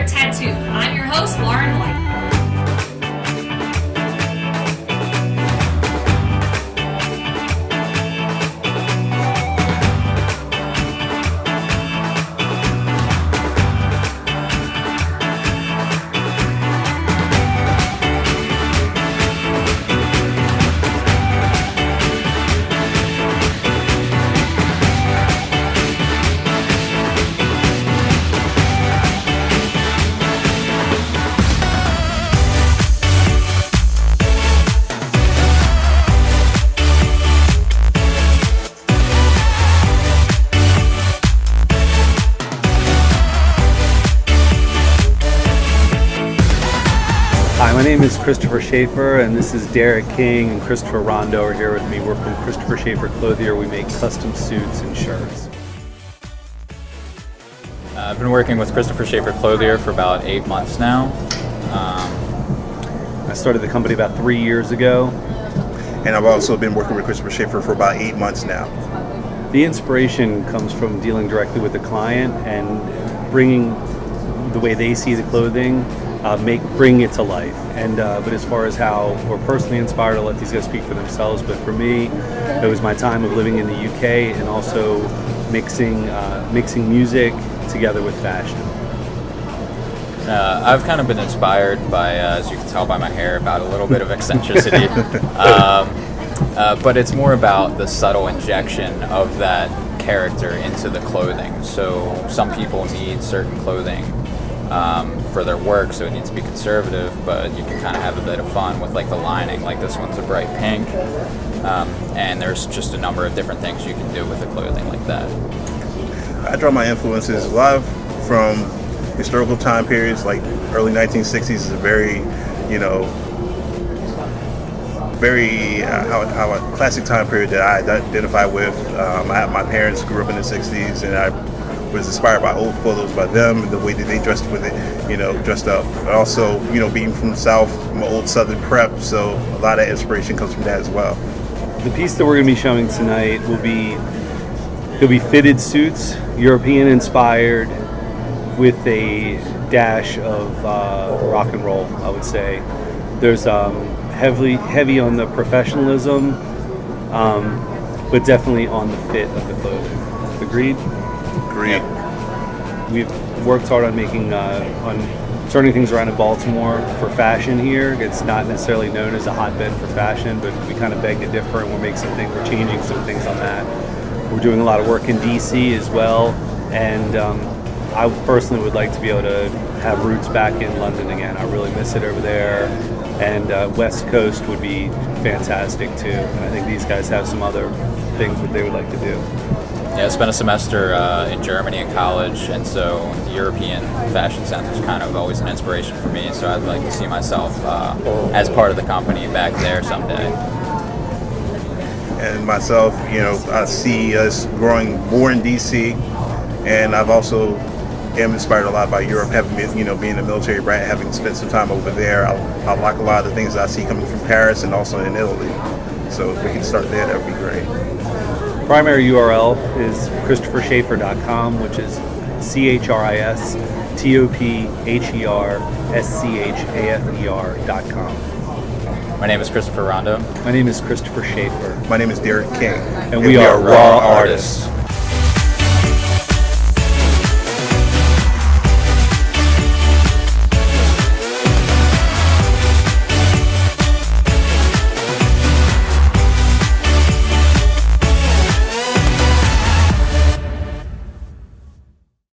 Favorite Tattoo. I'm your host, Lauren White. Hi, my name is Christopher Schaefer, and this is Derek King and Christopher Rondo are here with me. We're from Christopher Schaefer Clothier. We make custom suits and shirts. I've been working with Christopher Schaefer Clothier for about 8 months now. I started the company about 3 years ago. And I've also been working with Christopher Schaefer for about 8 months now. The inspiration comes from dealing directly with the client and bringing the way they see the clothing, bring it to life. And but as far as how we're personally inspired, I'll let these guys speak for themselves. But for me, it was my time of living in the UK and also mixing music together with fashion. I've kind of been inspired by, as you can tell by my hair, about a little bit of eccentricity. But it's more about the subtle injection of that character into the clothing. So some people need certain clothing for their work, so it needs to be conservative, but you can kind of have a bit of fun with like the lining. Like this one's a bright pink, and there's just a number of different things you can do with the clothing like that. I draw my influences a lot from historical time periods, like early 1960s is a very, how a classic time period that I identify with. My parents grew up in the 60s, and I was inspired by old photos by them, the way that they dressed with it, dressed up. But also, being from the South, I'm an old Southern prep, so a lot of inspiration comes from that as well. The piece that we're going to be showing tonight will be fitted suits, European inspired, with a dash of rock and roll, I would say. There's heavy on the professionalism, but definitely on the fit of the clothing. Agreed? Agreed. We've worked hard on turning things around in Baltimore for fashion here. It's not necessarily known as a hotbed for fashion, but we kind of beg to differ, and we're changing some things on that. We're doing a lot of work in DC as well, and I personally would like to be able to have roots back in London again. I really miss it over there, and West Coast would be fantastic too. And I think these guys have some other things that they would like to do. Yeah, I spent a semester in Germany in college, and so the European fashion sense was kind of always an inspiration for me, so I'd like to see myself as part of the company back there someday. And myself, I see us growing more in DC, and I've also am inspired a lot by Europe, having been, being a military brat, having spent some time over there. I like a lot of the things I see coming from Paris and also in Italy. So if we can start there, that would be great. Primary URL is ChristopherSchaefer.com, which is ChristopherSchaefer.com. My name is Christopher Rondo. My name is Christopher Schaefer. My name is Derek King. And we are Raw Artists.